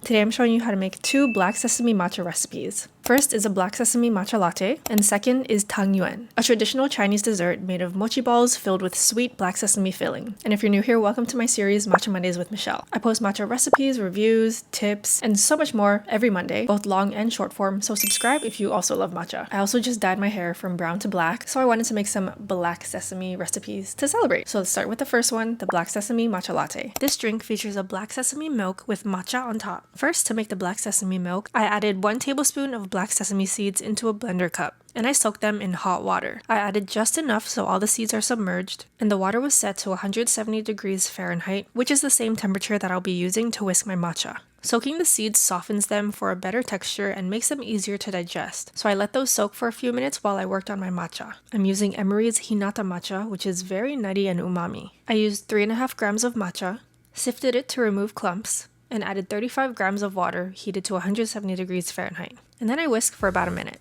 Today I'm showing you how to make two black sesame matcha recipes. First is a black sesame matcha latte, and second is tang yuan, a traditional Chinese dessert made of mochi balls filled with sweet black sesame filling. And if you're new here, welcome to my series Matcha Mondays with Michelle. I post matcha recipes, reviews, tips, and so much more every Monday, both long and short form, so subscribe if you also love matcha. I also just dyed my hair from brown to black, so I wanted to make some black sesame recipes to celebrate. So let's start with the first one, the black sesame matcha latte. This drink features a black sesame milk with matcha on top. First, to make the black sesame milk, I added 1 tablespoon of black sesame seeds into a blender cup, and I soaked them in hot water. I added just enough so all the seeds are submerged, and the water was set to 170 degrees Fahrenheit, which is the same temperature that I'll be using to whisk my matcha. Soaking the seeds softens them for a better texture and makes them easier to digest, so I let those soak for a few minutes while I worked on my matcha. I'm using 𝑬𝑗𝑧𝑚𝑚𝑟𝑯 Hinata matcha, which is very nutty and umami. I used 3.5 grams of matcha, sifted it to remove clumps, and added 35 grams of water heated to 170 degrees Fahrenheit. And then I whisked for about a minute.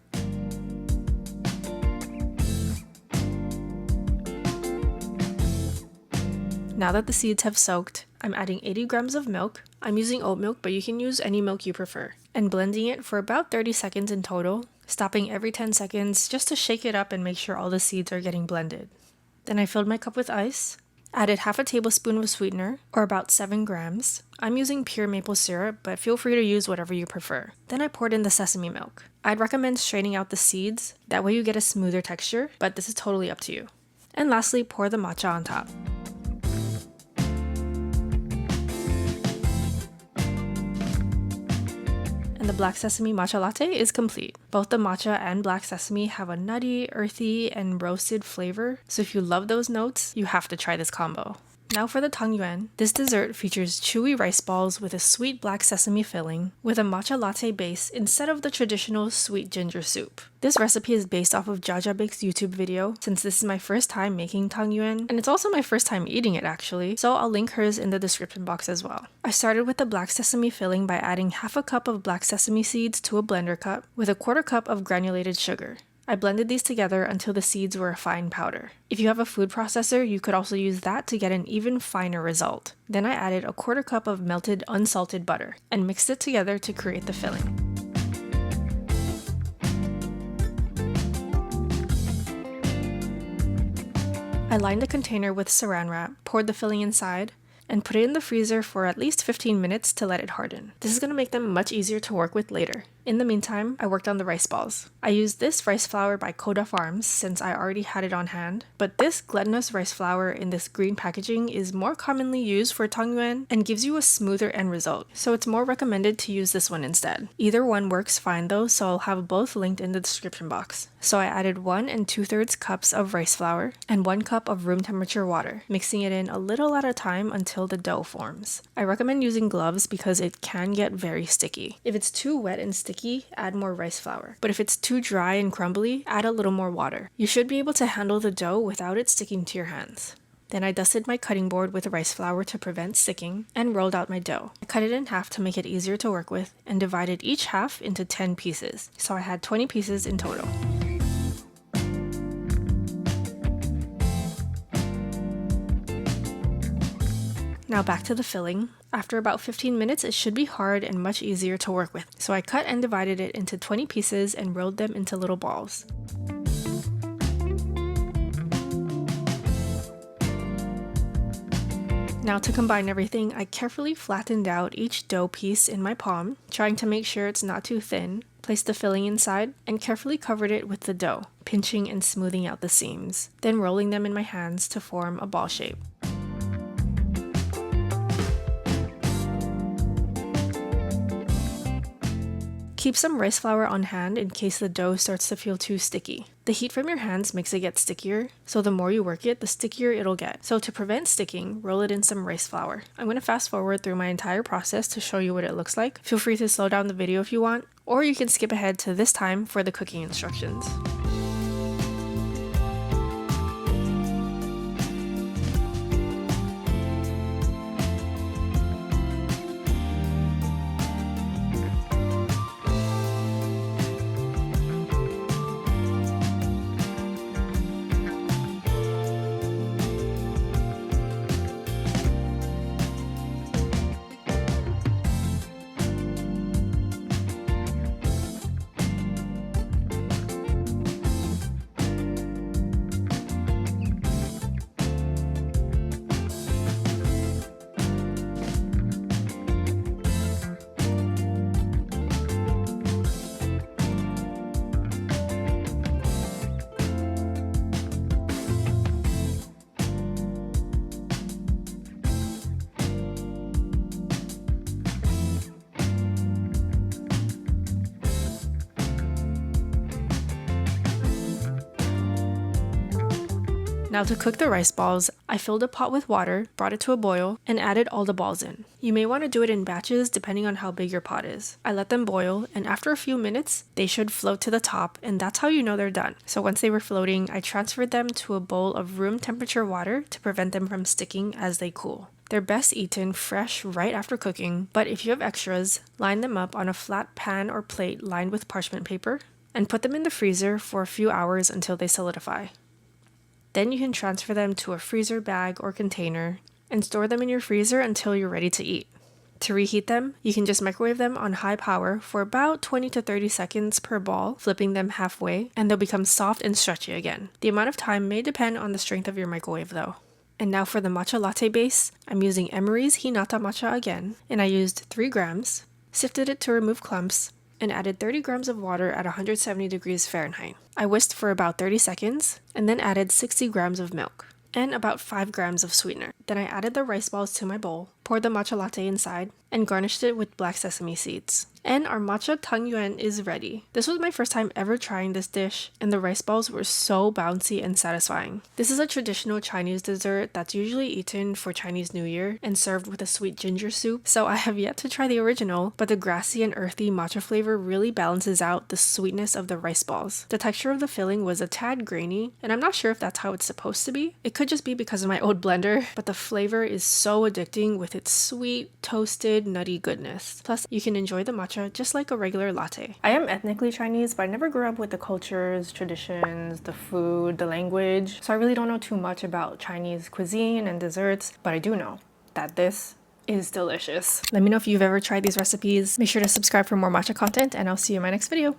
Now that the seeds have soaked, I'm adding 80 grams of milk. I'm using oat milk, but you can use any milk you prefer. And blending it for about 30 seconds in total, stopping every 10 seconds just to shake it up and make sure all the seeds are getting blended. Then I filled my cup with ice, added half a tablespoon of sweetener, or about 7 grams. I'm using pure maple syrup, but feel free to use whatever you prefer. Then I poured in the sesame milk. I'd recommend straining out the seeds, that way you get a smoother texture, but this is totally up to you. And lastly, pour the matcha on top. And the black sesame matcha latte is complete. Both the matcha and black sesame have a nutty, earthy, and roasted flavor, so if you love those notes, you have to try this combo. Now for the tang yuan. This dessert features chewy rice balls with a sweet black sesame filling with a matcha latte base instead of the traditional sweet ginger soup. This recipe is based off of 𝑳𝑰𝑵𝑗𝑐's YouTube video, since this is my first time making tang yuan, and it's also my first time eating it actually, so I'll link hers in the description box as well. I started with the black sesame filling by adding half a cup of black sesame seeds to a blender cup with a 1/4 cup of granulated sugar. I blended these together until the seeds were a fine powder. If you have a food processor, you could also use that to get an even finer result. Then I added a 1/4 cup of melted unsalted butter and mixed it together to create the filling. I lined a container with saran wrap, poured the filling inside, and put it in the freezer for at least 15 minutes to let it harden. This is going to make them much easier to work with later. In the meantime, I worked on the rice balls. I used this rice flour by Koda Farms since I already had it on hand, but this glutinous rice flour in this green packaging is more commonly used for tang yuan and gives you a smoother end result, so it's more recommended to use this one instead. Either one works fine though, so I'll have both linked in the description box. So I added 1 2/3 cups of rice flour and 1 cup of room temperature water, mixing it in a little at a time until the dough forms. I recommend using gloves because it can get very sticky. If it's too wet and sticky, add more rice flour. But if it's too dry and crumbly, add a little more water. You should be able to handle the dough without it sticking to your hands. Then I dusted my cutting board with rice flour to prevent sticking and rolled out my dough. I cut it in half to make it easier to work with and divided each half into 10 pieces. So I had 20 pieces in total. Now back to the filling. After about 15 minutes, it should be hard and much easier to work with. So I cut and divided it into 20 pieces and rolled them into little balls. Now to combine everything, I carefully flattened out each dough piece in my palm, trying to make sure it's not too thin, placed the filling inside, and carefully covered it with the dough, pinching and smoothing out the seams, then rolling them in my hands to form a ball shape. Keep some rice flour on hand in case the dough starts to feel too sticky. The heat from your hands makes it get stickier, so the more you work it, the stickier it'll get. So to prevent sticking, roll it in some rice flour. I'm going to fast forward through my entire process to show you what it looks like. Feel free to slow down the video if you want, or you can skip ahead to this time for the cooking instructions. Now to cook the rice balls, I filled a pot with water, brought it to a boil, and added all the balls in. You may want to do it in batches depending on how big your pot is. I let them boil, and after a few minutes, they should float to the top, and that's how you know they're done. So once they were floating, I transferred them to a bowl of room temperature water to prevent them from sticking as they cool. They're best eaten fresh right after cooking, but if you have extras, line them up on a flat pan or plate lined with parchment paper, and put them in the freezer for a few hours until they solidify. Then you can transfer them to a freezer bag or container and store them in your freezer until you're ready to eat. To reheat them, you can just microwave them on high power for about 20 to 30 seconds per ball, flipping them halfway, and they'll become soft and stretchy again. The amount of time may depend on the strength of your microwave though. And now for the matcha latte base, I'm using 𝑬𝑗𝑬𝑺𝑐 Hinata matcha again, and I used 3 grams, sifted it to remove clumps, and added 30 grams of water at 170 degrees Fahrenheit. I whisked for about 30 seconds, and then added 60 grams of milk, and about 5 grams of sweetener. Then I added the rice balls to my bowl, poured the matcha latte inside, and garnished it with black sesame seeds. And our matcha tang yuan is ready. This was my first time ever trying this dish, and the rice balls were so bouncy and satisfying. This is a traditional Chinese dessert that's usually eaten for Chinese New Year and served with a sweet ginger soup, so I have yet to try the original, but the grassy and earthy matcha flavor really balances out the sweetness of the rice balls. The texture of the filling was a tad grainy, and I'm not sure if that's how it's supposed to be. It could just be because of my old blender, but the flavor is so addicting with its sweet, toasted, nutty goodness. Plus, you can enjoy the matcha just like a regular latte. I am ethnically Chinese, but I never grew up with the cultures, traditions, the food, the language, so I really don't know too much about Chinese cuisine and desserts, but I do know that this is delicious. Let me know if you've ever tried these recipes. Make sure to subscribe for more matcha content, and I'll see you in my next video.